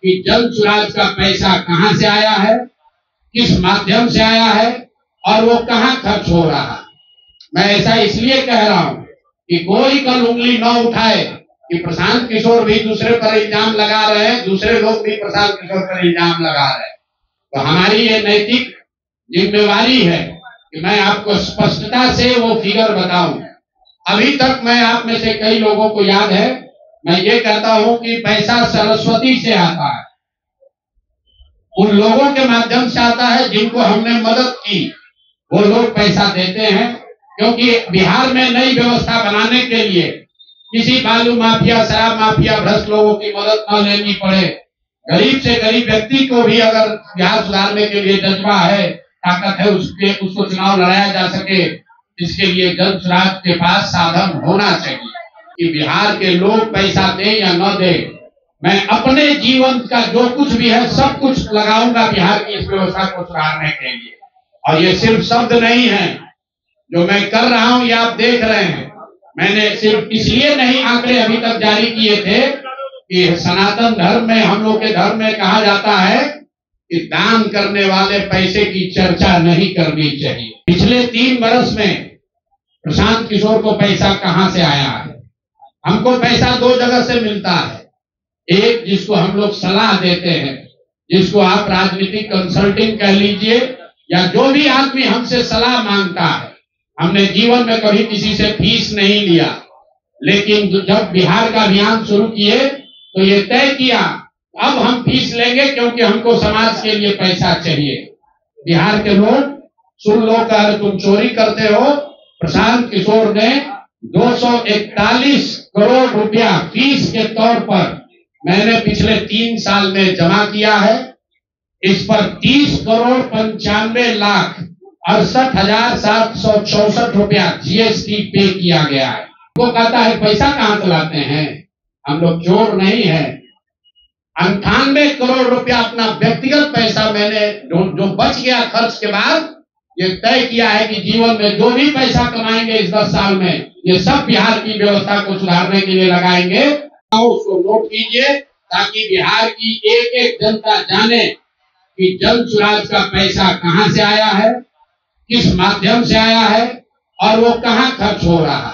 कि जल सुराज का पैसा कहां से आया है, किस माध्यम से आया है और वो कहां खर्च हो रहा है। मैं ऐसा इसलिए कह रहा हूं कि कोई कल उंगली न उठाए कि प्रशांत किशोर भी दूसरे पर इल्जाम लगा रहे हैं, दूसरे लोग भी प्रशांत किशोर पर इल्जाम लगा रहे हैं। तो हमारी ये नैतिक जिम्मेवारी है कि मैं आपको स्पष्टता से वो फिगर बताऊं। अभी तक मैं आप में से कई लोगों को याद है, मैं ये कहता हूं कि पैसा सरस्वती से आता है, उन लोगों के माध्यम से आता है जिनको हमने मदद की, वो लोग पैसा देते हैं। क्योंकि बिहार में नई व्यवस्था बनाने के लिए किसी बालू माफिया, शराब माफिया, भ्रष्ट लोगों की मदद न लेनी पड़े, गरीब से गरीब व्यक्ति को भी अगर बिहार सुधारने के लिए जज्बा है, ताकत है, उसको चुनाव लड़ाया जा सके, इसके लिए जल सुराज के पास साधन होना चाहिए कि बिहार के लोग पैसा दें या न दें, मैं अपने जीवन का जो कुछ भी है सब कुछ लगाऊंगा बिहार की इस व्यवस्था को सुधारने के लिए। और ये सिर्फ शब्द नहीं है जो मैं कर रहा हूं, ये आप देख रहे हैं। मैंने सिर्फ इसलिए नहीं आंकड़े अभी तक जारी किए थे कि सनातन धर्म में, हम लोग के धर्म में कहा जाता है कि दान करने वाले पैसे की चर्चा नहीं करनी चाहिए। पिछले 3 वर्ष में प्रशांत किशोर को पैसा कहां से आया है? हमको पैसा 2 जगह से मिलता है। एक, जिसको हम लोग सलाह देते हैं, जिसको आप राजनीतिक कंसल्टिंग कह लीजिए, या जो भी आदमी हमसे सलाह मांगता है, हमने जीवन में कभी किसी से फीस नहीं लिया, लेकिन जब बिहार का अभियान शुरू किए तो ये तय किया अब हम फीस लेंगे, क्योंकि हमको समाज के लिए पैसा चाहिए। बिहार के लोग सुन लो, कह तुम चोरी करते हो, प्रशांत किशोर ने 241 करोड़ रुपया फीस के तौर पर मैंने पिछले 3 साल में जमा किया है। इस पर 30 करोड़ 95 लाख 68,764 रुपया जीएसटी पे किया गया है। वो कहता है पैसा कहां से लाते हैं, हम लोग चोर नहीं है। 98 करोड़ रुपया अपना व्यक्तिगत पैसा मैंने जो बच गया खर्च के बाद, ये तय किया है कि जीवन में जो भी पैसा कमाएंगे इस 10 साल में, ये सब बिहार की व्यवस्था को सुधारने के लिए लगाएंगे। उसको नोट कीजिए ताकि बिहार की एक एक जनता जाने कि जल सुराज का पैसा कहां से आया है, किस माध्यम से आया है और वो कहां खर्च हो रहा है।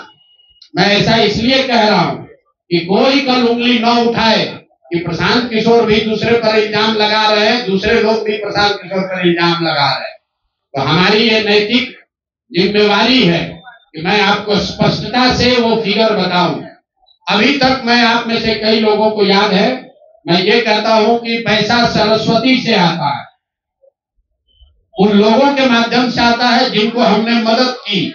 मैं ऐसा इसलिए कह रहा हूं कि कोई कल उंगली न उठाए कि प्रशांत किशोर भी दूसरे पर इल्जाम लगा रहे हैं, दूसरे लोग भी प्रशांत किशोर पर इल्जाम लगा रहे हैं। तो हमारी ये नैतिक जिम्मेवारी है कि मैं आपको स्पष्टता से वो फिगर बताऊं। अभी तक मैं आप में से कई लोगों को याद है, मैं ये कहता हूं कि पैसा सरस्वती से आता है, उन लोगों के माध्यम से आता है जिनको हमने मदद की,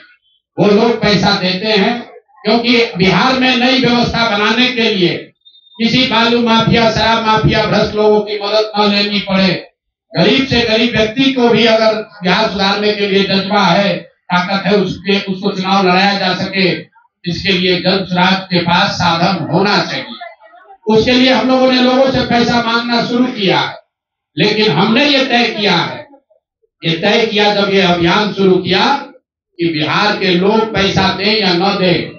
वो लोग पैसा देते हैं। क्योंकि बिहार में नई व्यवस्था बनाने के लिए किसी बालू माफिया, शराब माफिया, भ्रष्ट लोगों की मदद न लेनी पड़े, गरीब से गरीब व्यक्ति को भी अगर बिहार सुधारने के लिए जज्बा है, ताकत है, उसको चुनाव लड़ाया जा सके, इसके लिए जल सुराज के पास साधन होना चाहिए। उसके लिए हम लोगों ने लोगों से पैसा मांगना शुरू किया है, लेकिन हमने ये तय किया जब ये अभियान शुरू किया कि बिहार के लोग पैसा दें या न दें,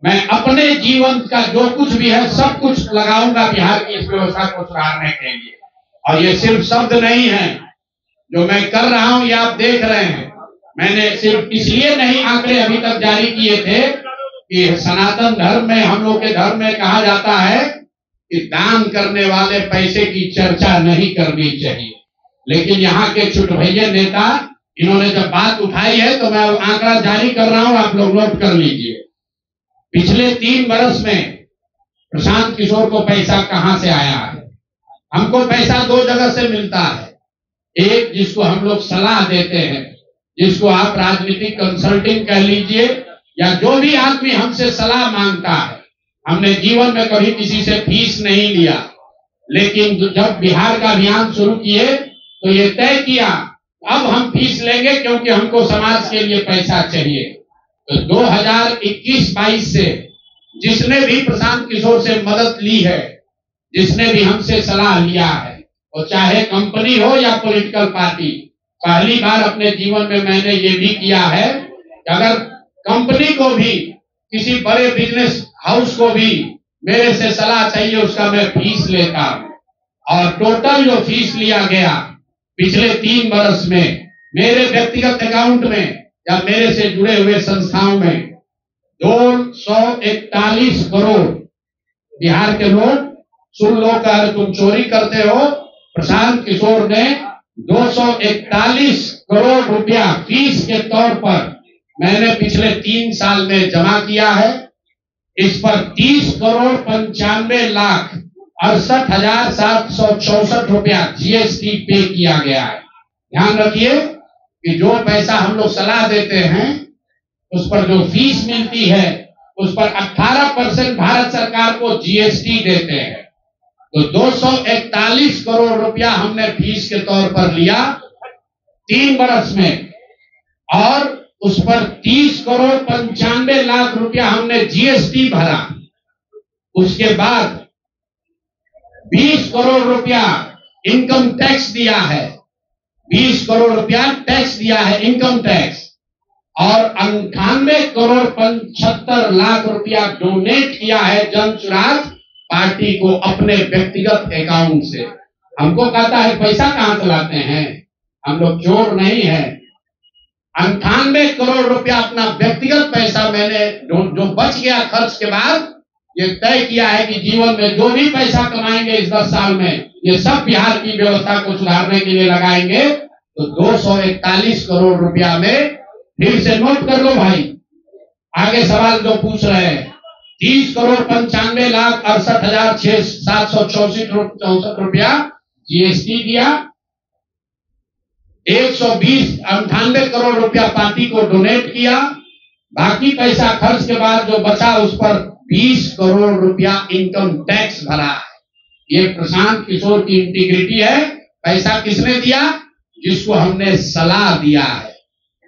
मैं अपने जीवन का जो कुछ भी है सब कुछ लगाऊंगा बिहार की इस व्यवस्था को सुधारने के लिए। और ये सिर्फ शब्द नहीं है जो मैं कर रहा हूं, ये आप देख रहे हैं। मैंने सिर्फ इसलिए नहीं आंकड़े अभी तक जारी किए थे कि सनातन धर्म में, हम लोग के धर्म में कहा जाता है कि दान करने वाले पैसे की चर्चा नहीं करनी चाहिए। लेकिन यहाँ के छुटभैये नेता, इन्होंने जब बात उठाई है तो मैं आंकड़ा जारी कर रहा हूं, आप लोग नोट कर लीजिए। पिछले 3 वर्ष में प्रशांत किशोर को पैसा कहां से आया है? हमको पैसा 2 जगह से मिलता है। एक, जिसको हम लोग सलाह देते हैं, जिसको आप राजनीतिक कंसल्टिंग कह लीजिए, या जो भी आदमी हमसे सलाह मांगता है, हमने जीवन में कभी किसी से फीस नहीं लिया, लेकिन जब बिहार का अभियान शुरू किए तो ये तय किया अब हम फीस लेंगे, क्योंकि हमको समाज के लिए पैसा चाहिए। तो 2021-22 से जिसने भी प्रशांत किशोर से मदद ली है, जिसने भी हमसे सलाह लिया है, वो चाहे कंपनी हो या पॉलिटिकल पार्टी, पहली बार अपने जीवन में मैंने ये भी किया है कि अगर कंपनी को भी, किसी बड़े बिजनेस हाउस को भी मेरे से सलाह चाहिए, उसका मैं फीस लेता हूं। और टोटल जो फीस लिया गया पिछले 3 वर्ष में मेरे व्यक्तिगत अकाउंट में या मेरे से जुड़े हुए संस्थाओं में 241 करोड़। बिहार के लोग सुन लो, कर तुम चोरी करते हो। प्रशांत किशोर ने 241 करोड़ रुपया फीस के तौर पर मैंने पिछले 3 साल में जमा किया है। इस पर 30 करोड़ 95 लाख 68,764 रुपया जीएसटी पे किया गया है। ध्यान रखिए कि जो पैसा हम लोग सलाह देते हैं उस पर जो फीस मिलती है उस पर 18% भारत सरकार को जीएसटी देते हैं। तो 241 करोड़ रुपया हमने फीस के तौर पर लिया 3 वर्ष में, और उस पर 30 करोड़ 95 लाख रुपया हमने जीएसटी भरा। उसके बाद 20 करोड़ रुपया इनकम टैक्स दिया है, 20 करोड़ रुपया टैक्स दिया है, इनकम टैक्स, और 98 करोड़ 75 लाख रुपया डोनेट किया है जनसुराज पार्टी को अपने व्यक्तिगत अकाउंट से। हमको कहता है पैसा कहां से लाते हैं, हम लोग चोर नहीं है। 98 करोड़ रुपया अपना व्यक्तिगत पैसा मैंने जो बच गया खर्च के बाद ये तय किया है कि जीवन में जो भी पैसा कमाएंगे इस 10 साल में ये सब बिहार की व्यवस्था को सुधारने के लिए लगाएंगे। तो 241 करोड़ रुपया में फिर से नोट कर लो भाई, आगे सवाल जो पूछ रहे हैं, 30 करोड़ 95 लाख 68,764 रुपया जीएसटी दिया, 198 करोड़ रुपया पार्टी को डोनेट किया, बाकी पैसा खर्च के बाद जो बचा उस पर 20 करोड़ रुपया इनकम टैक्स भरा है। ये प्रशांत किशोर की इंटीग्रिटी है। पैसा किसने दिया? जिसको हमने सलाह दिया है।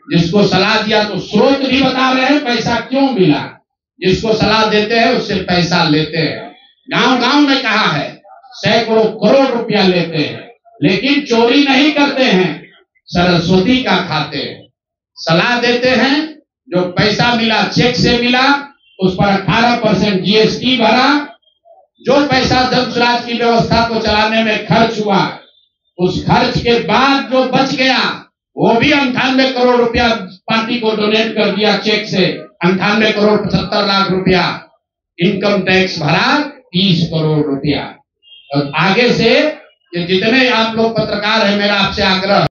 जिसको सलाह दिया तो स्रोत भी बता रहे हैं पैसा क्यों मिला। जिसको सलाह देते हैं उससे पैसा लेते हैं। गांव गांव में कहा है सैकड़ों करोड़ रुपया लेते हैं, लेकिन चोरी नहीं करते हैं, सरस्वती का खाते हैं। सलाह देते हैं, जो पैसा मिला चेक से मिला उस पर 18% जीएसटी भरा, जो पैसा जनसुराज की व्यवस्था को चलाने में खर्च हुआ उस खर्च के बाद जो बच गया वो भी 98 करोड़ रुपया पार्टी को डोनेट कर दिया चेक से, 98 करोड़ 75 लाख रुपया इनकम टैक्स भरा, 30 करोड़ रुपया। और आगे से ये जितने आप लोग पत्रकार हैं, मेरा आपसे आग्रह